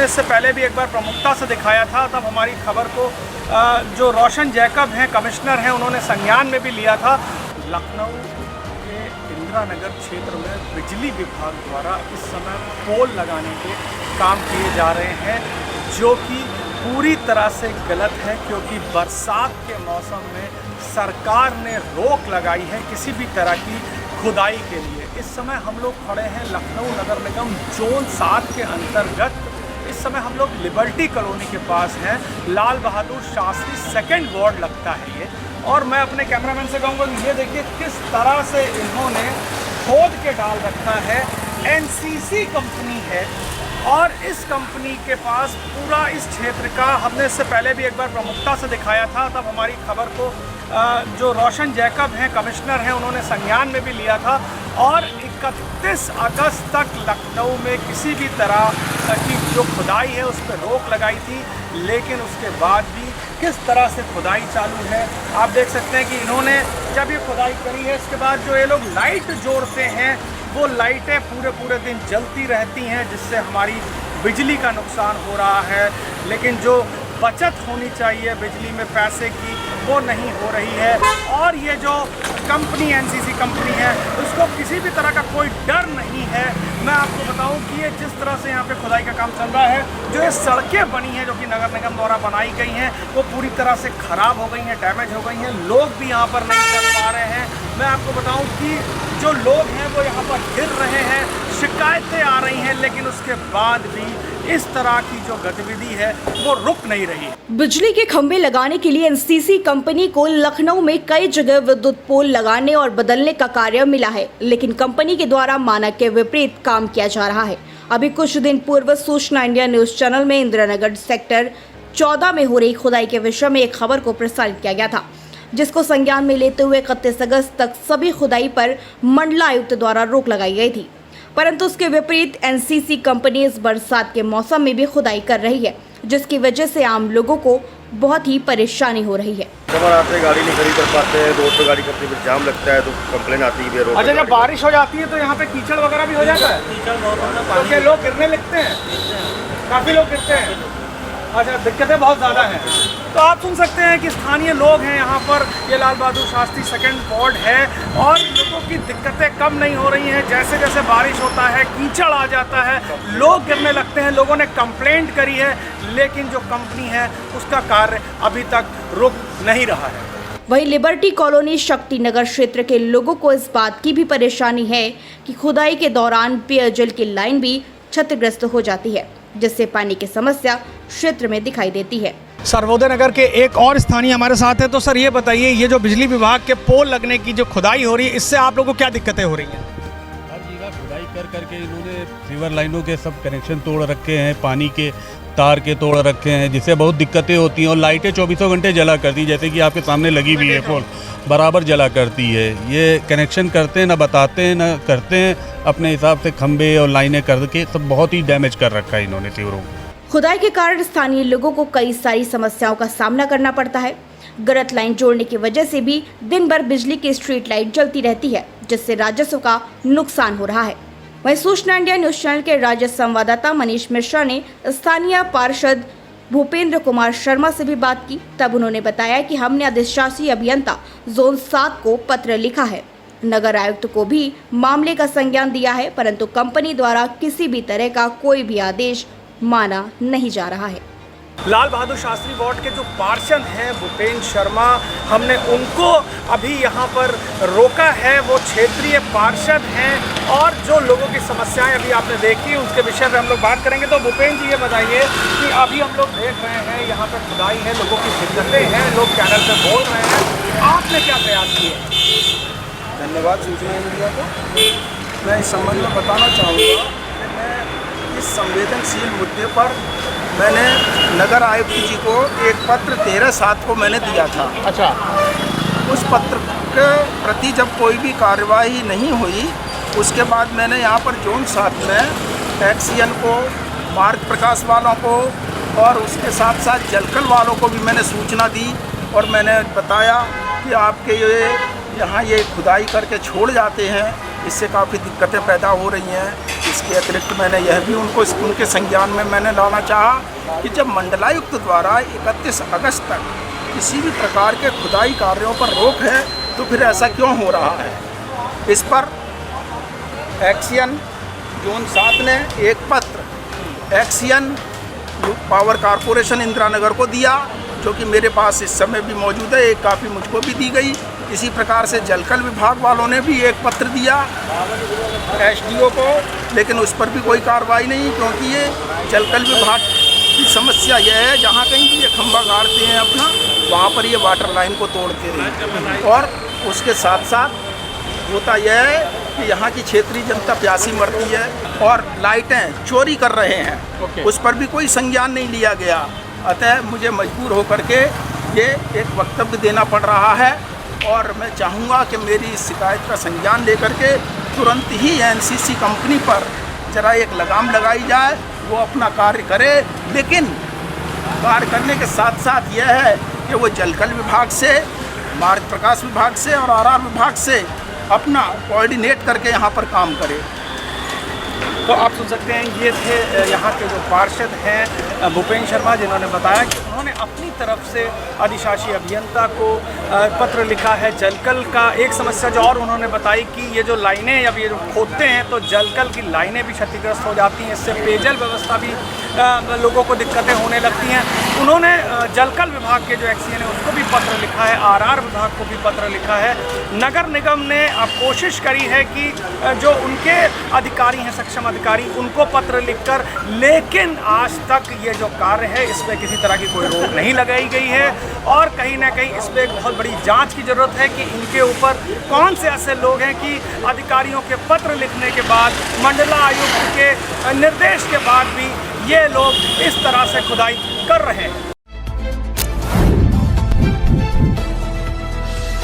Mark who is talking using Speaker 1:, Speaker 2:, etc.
Speaker 1: हमने इससे पहले भी एक बार प्रमुखता से दिखाया था। तब हमारी खबर को जो रोशन जैकब हैं, कमिश्नर हैं, उन्होंने संज्ञान में भी लिया था। लखनऊ के इंदिरा नगर क्षेत्र में बिजली विभाग द्वारा इस समय पोल लगाने के काम किए जा रहे हैं, जो कि पूरी तरह से गलत है, क्योंकि बरसात के मौसम में सरकार ने रोक लगाई है किसी भी तरह की खुदाई के लिए। इस समय हम लोग खड़े हैं लखनऊ नगर निगम जोन 7 के अंतर्गत। इस समय हम लोग लिबर्टी कॉलोनी के पास हैं। लाल बहादुर शास्त्री सेकंड वार्ड लगता है ये। और मैं अपने कैमरामैन से कहूँगा कि ये देखिए किस तरह से इन्होंने खोद के डाल रखा है। एनसीसी कंपनी है और इस कंपनी के पास पूरा इस क्षेत्र का, हमने इससे पहले भी एक बार प्रमुखता से दिखाया था। तब हमारी खबर को जो रोशन जैकब हैं, कमिश्नर हैं, उन्होंने संज्ञान में भी लिया था। और 31 अगस्त तक लखनऊ में किसी भी तरह की जो खुदाई है उस पर रोक लगाई थी, लेकिन उसके बाद भी किस तरह से खुदाई चालू है आप देख सकते हैं कि इन्होंने जब ये खुदाई करी है, इसके बाद जो ये लोग लाइट जोड़ते हैं, वो लाइटें पूरे दिन जलती रहती हैं, जिससे हमारी बिजली का नुकसान हो रहा है। लेकिन जो बचत होनी चाहिए बिजली में पैसे की, वो नहीं हो रही है। और ये जो कंपनी एनसीसी कंपनी है, उसको किसी भी तरह का कोई डर नहीं है। मैं आपको बताऊं कि ये जिस तरह से यहाँ पे खुदाई का काम चल रहा है, जो ये सड़कें बनी हैं जो कि नगर निगम द्वारा बनाई गई हैं, वो पूरी तरह से ख़राब हो गई हैं, डैमेज हो गई हैं। लोग भी यहाँ पर नहीं चल पा रहे हैं। मैं आपको बताऊं कि जो लोग हैं वो यहाँ पर गिर रहे हैं, शिकायतें आ रही हैं, लेकिन उसके बाद भी इस तरह की जो गतिविधि है वो रुक नहीं रही।
Speaker 2: बिजली के खंभे लगाने के लिए एनसीसी कंपनी को लखनऊ में कई जगह विद्युत पोल लगाने और बदलने का कार्य मिला है, लेकिन कंपनी के द्वारा मानक के विपरीत काम किया जा रहा है। अभी कुछ दिन पूर्व सूचना इंडिया न्यूज चैनल में इंदिरा नगर सेक्टर 14 में हो रही खुदाई के विषय में एक खबर को प्रसारित किया गया था, जिसको संज्ञान में लेते हुए 31 अगस्त तक सभी खुदाई पर मंडलायुक्त द्वारा रोक लगाई गई थी। परंतु उसके विपरीत एनसीसी कंपनी इस बरसात के मौसम में भी खुदाई कर रही है, जिसकी वजह से आम लोगों को बहुत ही परेशानी हो रही है।
Speaker 3: कस्टमर आते गाड़ी नहीं खरीद कर पाते हैं, रोड पर गाड़ी करते हुए जाम लगता है तो कंप्लेन आती है।
Speaker 1: अच्छा, जब बारिश हो जाती है तो यहाँ पे कीचड़ वगैरह भी हो जाता है, कीचड़ बहुत होता है, तो क्या लोग गिरने लगते हैं? काफ़ी लोग गिरते हैं। अच्छा, दिक्कतें बहुत ज़्यादा हैं। तो आप सुन सकते हैं कि स्थानीय लोग हैं यहाँ पर। ये लाल बहादुर शास्त्री सेकंड वार्ड है और लोगों की दिक्कतें कम नहीं हो रही हैं। जैसे जैसे बारिश होता है कीचड़ आ जाता है, लोग गिरने लगते हैं। लोगों ने कंप्लेंट करी है, लेकिन जो कंपनी है उसका कार्य अभी तक रुक नहीं रहा है।
Speaker 2: वहीं लिबर्टी कॉलोनी शक्ति नगर क्षेत्र के लोगों को इस बात की भी परेशानी है कि खुदाई के दौरान पेयजल की लाइन भी क्षतिग्रस्त हो जाती है, जिससे पानी की समस्या क्षेत्र में दिखाई देती है।
Speaker 1: सर्वोदय नगर के एक और स्थानीय हमारे साथ है। तो सर ये बताइए, ये जो बिजली विभाग के पोल लगने की जो खुदाई हो रही है, इससे आप लोगों को क्या दिक्कतें हो रही हैं?
Speaker 4: हर जगह खुदाई कर करके इन्होंने सीवर लाइनों के सब कनेक्शन तोड़ रखे हैं, पानी के तार के तोड़ रखे हैं, जिससे बहुत दिक्कतें होती हैं। और लाइटें 24 घंटे जला करती हैं, जैसे कि आपके सामने लगी हुई है पोल, बराबर जला करती है। ये कनेक्शन करते हैं, ना बताते हैं, ना करते हैं अपने हिसाब से। खंबे और लाइनें करके सब बहुत ही डैमेज कर रखा है इन्होंने सीवरों को।
Speaker 2: खुदाई के कारण स्थानीय लोगों को कई सारी समस्याओं का सामना करना पड़ता है। गलत लाइन जोड़ने की वजह से भी दिन भर बिजली की स्ट्रीट लाइट जलती रहती है, जिससे राजस्व का नुकसान हो रहा है। वहीं सूचना इंडिया न्यूज चैनल के राज्य संवाददाता मनीष मिश्रा ने स्थानीय पार्षद भूपेंद्र कुमार शर्मा से भी बात की। तब उन्होंने बताया कि हमने अधिशासी अभियंता जोन 7 को पत्र लिखा है, नगर आयुक्त को भी मामले का संज्ञान दिया है, परंतु कंपनी द्वारा किसी भी तरह का कोई भी आदेश माना नहीं जा रहा है।
Speaker 1: लाल बहादुर शास्त्री वार्ड के जो पार्षद हैं भूपेंद्र शर्मा, हमने उनको अभी यहाँ पर रोका है। वो क्षेत्रीय पार्षद हैं और जो लोगों की समस्याएं अभी आपने देखी उसके विषय में हम लोग बात करेंगे। तो भूपेंद्र जी ये बताइए कि अभी हम लोग देख रहे हैं यहाँ पर खुदाई है, लोगों की दिक्कतें हैं, लोग चैनल पर बोल रहे हैं, आपने क्या प्रयास किए?
Speaker 5: धन्यवाद सूचना इंडिया को। मैं इस संबंध में बताना चाहूँगा कि मैं इस संवेदनशील मुद्दे पर मैंने नगर आयुक्त जी को एक पत्र 13/7 को मैंने दिया था।
Speaker 1: अच्छा,
Speaker 5: उस पत्र के प्रति जब कोई भी कार्यवाही नहीं हुई, उसके बाद मैंने यहाँ पर जोन 7 में टैक्सियन को, मार्ग प्रकाश वालों को और उसके साथ साथ जलकल वालों को भी मैंने सूचना दी और मैंने बताया कि आपके यहाँ ये खुदाई करके छोड़ जाते हैं, इससे काफ़ी दिक्कतें पैदा हो रही हैं। इस इसके अतिरिक्त मैंने यह भी उनके संज्ञान में मैंने लाना चाहा कि जब मंडलायुक्त द्वारा 31 अगस्त तक किसी भी प्रकार के खुदाई कार्यों पर रोक है तो फिर ऐसा क्यों हो रहा है। इस पर एक्सियन जोन 7 ने एक पत्र एक्सियन पावर कारपोरेशन इंदिरा नगर को दिया, जो कि मेरे पास इस समय भी मौजूद है। एक कापी मुझको भी दी गई। इसी प्रकार से जलकल विभाग वालों ने भी एक पत्र दिया एसडीओ को, लेकिन उस पर भी कोई कार्रवाई नहीं, क्योंकि ये जलकल विभाग की समस्या यह है जहाँ कहीं भी ये खंभा गाड़ते हैं अपना, वहाँ पर ये वाटर लाइन को तोड़ते हैं। और उसके साथ साथ होता यह है कि यहाँ की क्षेत्रीय जनता प्यासी मरती है और लाइटें चोरी कर रहे हैं। उस पर भी कोई संज्ञान नहीं लिया गया। अतः मुझे मजबूर होकर के ये एक वक्तव्य देना पड़ रहा है और मैं चाहूँगा कि मेरी इस शिकायत का संज्ञान लेकर के तुरंत ही एनसीसी कंपनी पर जरा एक लगाम लगाई जाए, वो अपना कार्य करे। लेकिन कार्य करने के साथ साथ यह है कि वो जलकल विभाग से, मार्ग प्रकाश विभाग से और आरआर विभाग से अपना कोऑर्डिनेट करके यहाँ पर काम करे।
Speaker 1: तो आप सुन सकते हैं, ये थे यहाँ के जो पार्षद हैं भूपेन्द्र शर्मा, जिन्होंने बताया कि उन्होंने अपनी तरफ से अधिशासी अभियंता को पत्र लिखा है जलकल का। एक समस्या जो और उन्होंने बताई कि ये जो लाइनें अब ये जो खोदते हैं तो जलकल की लाइनें भी क्षतिग्रस्त हो जाती हैं, इससे पेयजल व्यवस्था भी लोगों को दिक्कतें होने लगती हैं। उन्होंने जलकल विभाग के जो एक्सीएन है उसको भी पत्र लिखा है, आरआर विभाग को भी पत्र लिखा है। नगर निगम ने अब कोशिश करी है कि जो उनके अधिकारी हैं, सक्षम अधिकारी, उनको पत्र लिखकर, लेकिन आज तक ये जो कार्य है इसमें किसी तरह की कोई रोक नहीं लगाई गई है। और कहीं ना कहीं इस पर एक बहुत बड़ी जांच की ज़रूरत है कि इनके ऊपर कौन से ऐसे लोग हैं कि अधिकारियों के पत्र लिखने के बाद, मंडलायुक्त के निर्देश के बाद भी ये लोग इस तरह से खुदाई कर रहे हैं।